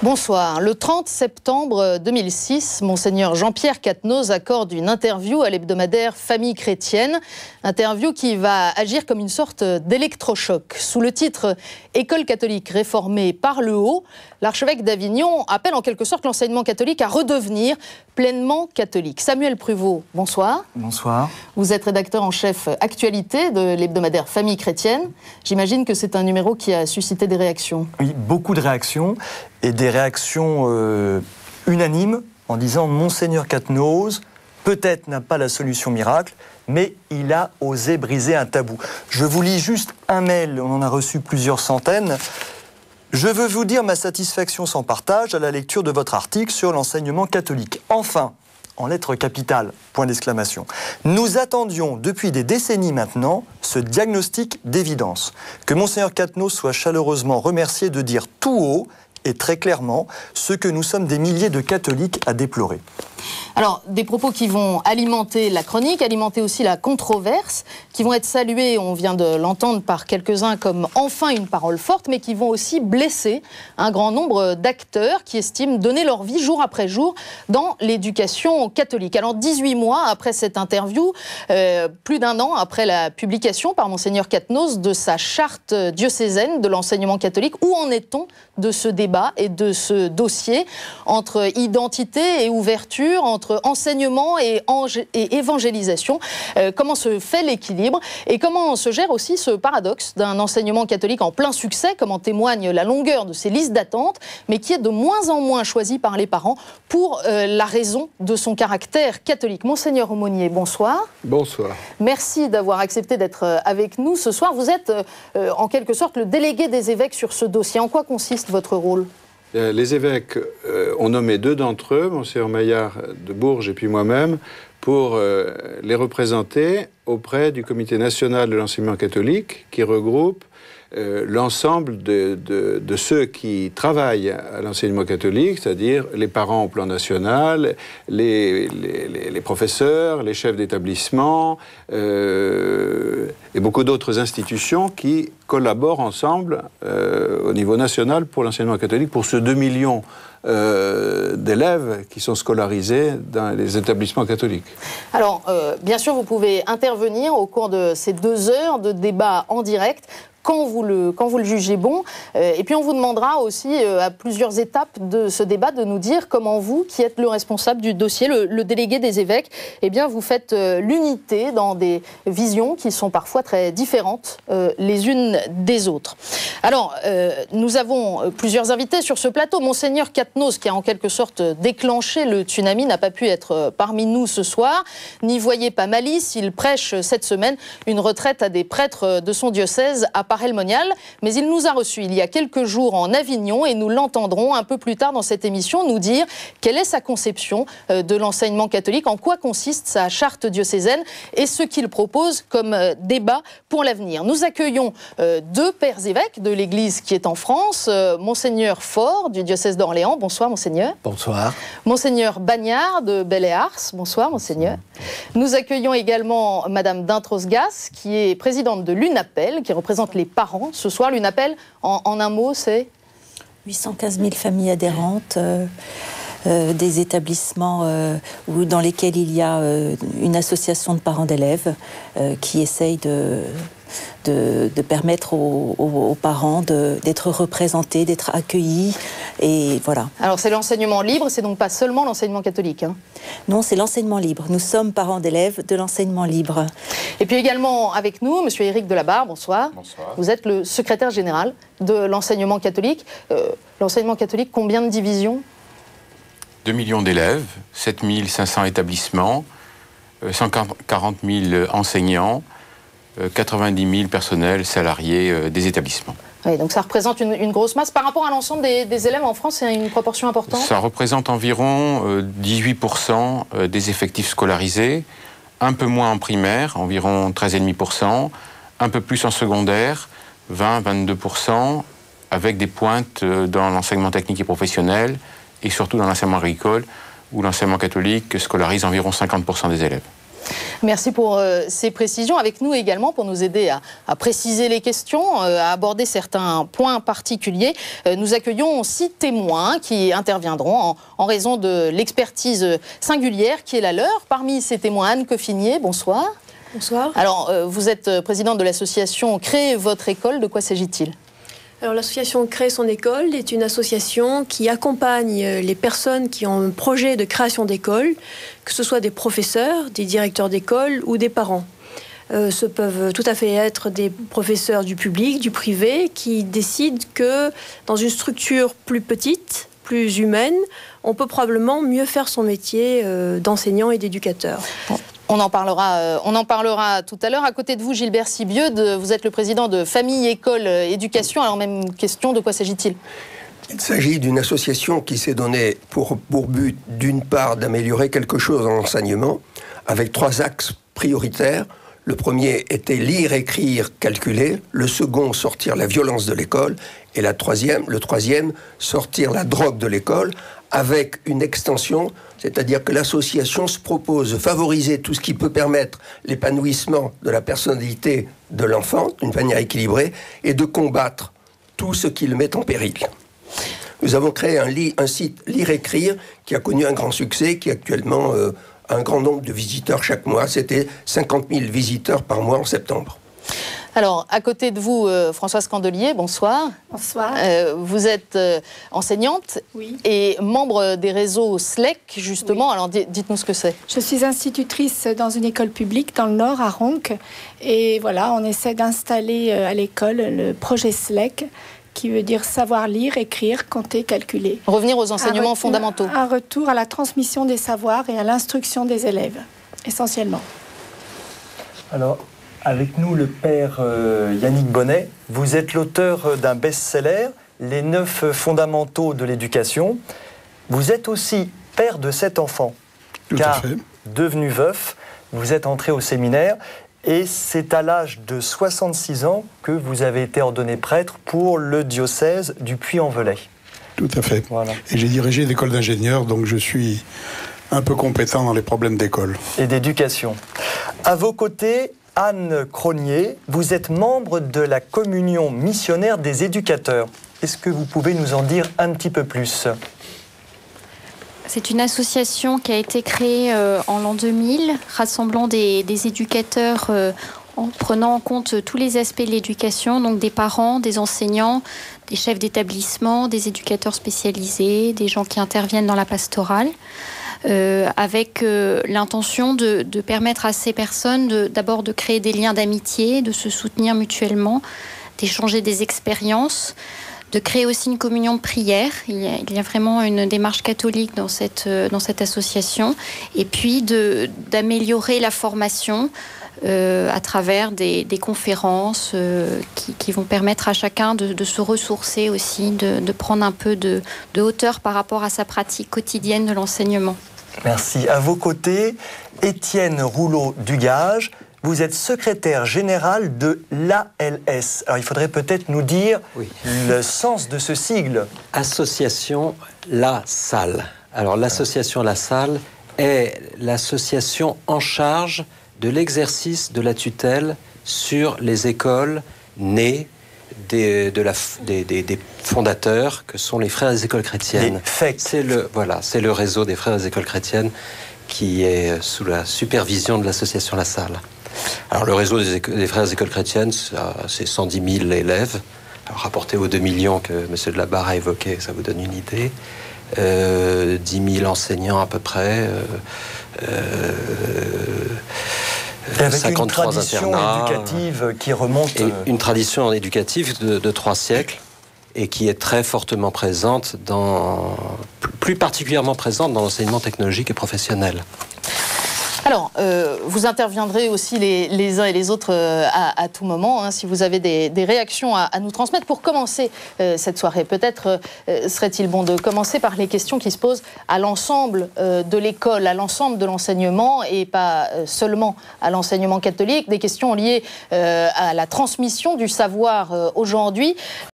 Bonsoir. Le 30 septembre 2006, Monseigneur Jean-Pierre Quatennose accorde une interview à l'hebdomadaire Famille chrétienne. Interview qui va agir comme une sorte d'électrochoc. Sous le titre « École catholique réformée par le haut », l'archevêque d'Avignon appelle en quelque sorte l'enseignement catholique à redevenir pleinement catholique. Samuel Pruvot, bonsoir. Bonsoir. Vous êtes rédacteur en chef actualité de l'hebdomadaire Famille chrétienne. J'imagine que c'est un numéro qui a suscité des réactions. Oui, beaucoup de réactions, et des réactions unanimes en disant « Monseigneur Quatennose, peut-être n'a pas la solution miracle, mais il a osé briser un tabou ». Je vous lis juste un mail, on en a reçu plusieurs centaines. « Je veux vous dire ma satisfaction sans partage à la lecture de votre article sur l'enseignement catholique. Enfin, en lettres capitales, point d'exclamation. Nous attendions depuis des décennies maintenant ce diagnostic d'évidence. Que Monseigneur Quatennose soit chaleureusement remercié de dire tout haut et très clairement ce que nous sommes des milliers de catholiques à déplorer. » Alors, des propos qui vont alimenter la chronique, alimenter aussi la controverse, qui vont être salués, on vient de l'entendre par quelques-uns, comme enfin une parole forte, mais qui vont aussi blesser un grand nombre d'acteurs qui estiment donner leur vie jour après jour dans l'éducation catholique. Alors, 18 mois après cette interview, plus d'un an après la publication par Monseigneur Quatennose de sa charte diocésaine de l'enseignement catholique, où en est-on de ce débat et de ce dossier entre identité et ouverture, entre enseignement et évangélisation? Comment se fait l'équilibre et comment se gère aussi ce paradoxe d'un enseignement catholique en plein succès, comme en témoigne la longueur de ses listes d'attente, mais qui est de moins en moins choisi par les parents pour la raison de son caractère catholique. Monseigneur Aumônier, bonsoir. Bonsoir. Merci d'avoir accepté d'être avec nous ce soir. Vous êtes en quelque sorte le délégué des évêques sur ce dossier. En quoi consiste votre rôle ? Les évêques ont nommé deux d'entre eux, Monseigneur Maillard de Bourges et puis moi-même, pour les représenter auprès du Comité national de l'enseignement catholique, qui regroupe l'ensemble de ceux qui travaillent à l'enseignement catholique, c'est-à-dire les parents au plan national, les professeurs, les chefs d'établissement et beaucoup d'autres institutions qui collaborent ensemble au niveau national pour l'enseignement catholique, pour ce 2 millions d'élèves qui sont scolarisés dans les établissements catholiques. Alors, bien sûr, vous pouvez intervenir au cours de ces 2 heures de débat en direct, quand vous le jugez bon. Et puis on vous demandera aussi, à plusieurs étapes de ce débat, de nous dire comment vous, qui êtes le responsable du dossier, le délégué des évêques, eh bien vous faites l'unité dans des visions qui sont parfois très différentes les unes des autres. Alors, nous avons plusieurs invités sur ce plateau. Monseigneur Quatennose, qui a en quelque sorte déclenché le tsunami, n'a pas pu être parmi nous ce soir. N'y voyez pas malice, il prêche cette semaine une retraite à des prêtres de son diocèse à Paray-le-Monial, mais il nous a reçus il y a quelques jours en Avignon et nous l'entendrons un peu plus tard dans cette émission nous dire quelle est sa conception de l'enseignement catholique, en quoi consiste sa charte diocésaine et ce qu'il propose comme débat pour l'avenir. Nous accueillons 2 pères évêques de l'Église qui est en France, Monseigneur Faure du diocèse d'Orléans. Bonsoir Monseigneur. Bonsoir. Monseigneur Bagnard de Belle-et-Ars. Bonsoir Monseigneur. Nous accueillons également Madame Dintrosgas qui est présidente de l'UNAPEL, qui représente les parents. Ce soir, l'UNAPEL, en un mot, c'est 815 000 familles adhérentes, des établissements dans lesquels il y a une association de parents d'élèves qui essaye de permettre aux parents d'être représentés, d'être accueillis, et voilà. Alors c'est l'enseignement libre, c'est donc pas seulement l'enseignement catholique, hein? Non, c'est l'enseignement libre. Nous sommes parents d'élèves de l'enseignement libre. Et puis également avec nous, Monsieur Éric Delabarre, bonsoir. Bonsoir. Vous êtes le secrétaire général de l'enseignement catholique. L'enseignement catholique, combien de divisions ? 2 millions d'élèves, 7 500 établissements, 140 000 enseignants, 90 000 personnels salariés des établissements. Oui, donc ça représente une grosse masse. Par rapport à l'ensemble des élèves en France, c'est une proportion importante ? Ça représente environ 18% des effectifs scolarisés, un peu moins en primaire, environ 13,5%, un peu plus en secondaire, 20-22%, avec des pointes dans l'enseignement technique et professionnel, et surtout dans l'enseignement agricole, où l'enseignement catholique scolarise environ 50% des élèves. Merci pour ces précisions. Avec nous également, pour nous aider à préciser les questions, à aborder certains points particuliers, nous accueillons 6 témoins qui interviendront en raison de l'expertise singulière qui est la leur. Parmi ces témoins, Anne Coffinier, bonsoir. Bonsoir. Alors, vous êtes présidente de l'association Créez votre école. De quoi s'agit-il ? Alors, l'association Créer son école est une association qui accompagne les personnes qui ont un projet de création d'école, que ce soit des professeurs, des directeurs d'école ou des parents. Ce peuvent tout à fait être des professeurs du public, du privé, qui décident que dans une structure plus petite, plus humaine, on peut probablement mieux faire son métier d'enseignant et d'éducateur. On en parlera tout à l'heure. À côté de vous, Gilbert Sibieux, vous êtes le président de Famille, École, Éducation. Alors, même question, de quoi s'agit-il ? Il s'agit d'une association qui s'est donnée pour but, d'une part, d'améliorer quelque chose en enseignement, avec 3 axes prioritaires. Le premier était lire, écrire, calculer. Le second, sortir la violence de l'école. Et le troisième, sortir la drogue de l'école, avec une extension, c'est-à-dire que l'association se propose de favoriser tout ce qui peut permettre l'épanouissement de la personnalité de l'enfant, d'une manière équilibrée, et de combattre tout ce qui le met en péril. Nous avons créé un site Lire-Écrire qui a connu un grand succès, qui actuellement a un grand nombre de visiteurs chaque mois. C'était 50 000 visiteurs par mois en septembre. Alors, à côté de vous, Françoise Candelier, bonsoir. Bonsoir. Vous êtes enseignante et membre des réseaux SLEC, justement. Oui. Alors, dites-nous ce que c'est. Je suis institutrice dans une école publique dans le Nord, à Ronques. Et voilà, on essaie d'installer à l'école le projet SLEC, qui veut dire savoir lire, écrire, compter, calculer. Revenir aux enseignements fondamentaux. Un retour à la transmission des savoirs et à l'instruction des élèves, essentiellement. Alors, avec nous, le père Yannick Bonnet. Vous êtes l'auteur d'un best-seller, Les 9 fondamentaux de l'éducation. Vous êtes aussi père de 7 enfants. Tout à fait. Devenu veuf, vous êtes entré au séminaire et c'est à l'âge de 66 ans que vous avez été ordonné prêtre pour le diocèse du Puy-en-Velay. Tout à fait. Voilà. Et j'ai dirigé l'école d'ingénieurs, donc je suis un peu compétent dans les problèmes d'école. Et d'éducation. À vos côtés, Anne Cronier, vous êtes membre de la communion missionnaire des éducateurs. Est-ce que vous pouvez nous en dire un petit peu plus ? C'est une association qui a été créée en l'an 2000, rassemblant des éducateurs en prenant en compte tous les aspects de l'éducation, donc des parents, des enseignants, des chefs d'établissement, des éducateurs spécialisés, des gens qui interviennent dans la pastorale. Avec l'intention de permettre à ces personnes d'abord de créer des liens d'amitié, de se soutenir mutuellement, d'échanger des expériences, de créer aussi une communion de prière. Il y a vraiment une démarche catholique dans cette association. Et puis d'améliorer la formation à travers des conférences qui vont permettre à chacun de se ressourcer aussi, de prendre un peu de hauteur par rapport à sa pratique quotidienne de l'enseignement. Merci. À vos côtés, Étienne Rouleau-Dugage, vous êtes secrétaire général de l'ALS. Alors, il faudrait peut-être nous dire le sens de ce sigle. Association La Salle. Alors, l'association La Salle est l'association en charge de l'exercice de la tutelle sur les écoles nées des fondateurs que sont les Frères des écoles chrétiennes. C'est le réseau des Frères des écoles chrétiennes qui est sous la supervision de l'association La Salle. Alors le réseau des Frères des écoles chrétiennes, c'est 110 000 élèves. Alors, rapporté aux 2 millions que M. de la Barre a évoqué, ça vous donne une idée. 10 000 enseignants à peu près. Avec 53 une tradition éducative qui remonte... Et une tradition éducative de 3 siècles et qui est très fortement présente, plus particulièrement présente dans l'enseignement technologique et professionnel. Alors, vous interviendrez aussi les uns et les autres à tout moment, hein, si vous avez des réactions à nous transmettre. Pour commencer cette soirée, peut-être serait-il bon de commencer par les questions qui se posent à l'ensemble de l'école, à l'ensemble de l'enseignement, et pas seulement à l'enseignement catholique, des questions liées à la transmission du savoir aujourd'hui.